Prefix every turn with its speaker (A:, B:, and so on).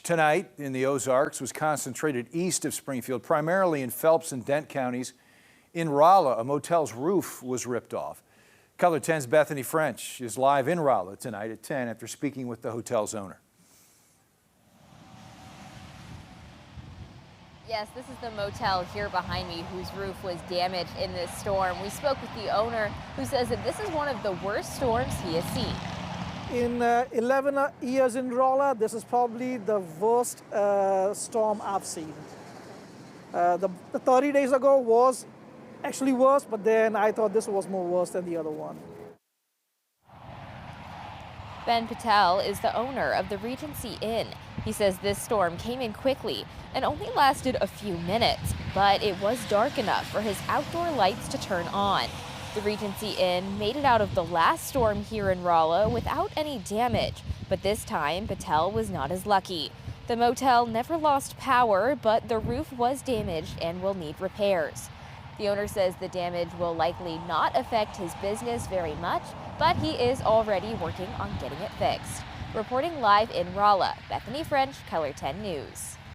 A: tonight in the Ozarks was concentrated east of Springfield, primarily in Phelps and Dent counties. In Rolla, a motel's roof was ripped off. Color 10's Bethany French is live in Rolla tonight at 10 after speaking with the hotel's owner.
B: Yes, this is the motel here behind me whose roof was damaged in this storm. We spoke with the owner who says that this is one of the worst storms he has seen.
C: In 11 years in Rolla, this is probably the worst storm I've seen. The 30 days ago was actually worse, but then I thought this was more worse than the other one.
B: Ben Patel is the owner of the Regency Inn. He says this storm came in quickly and only lasted a few minutes, but it was dark enough for his outdoor lights to turn on. The Regency Inn made it out of the last storm here in Rolla without any damage, but this time Patel was not as lucky. The motel never lost power, but the roof was damaged and will need repairs. The owner says the damage will likely not affect his business very much, but he is already working on getting it fixed. Reporting live in Rolla, Bethany French, Color 10 News.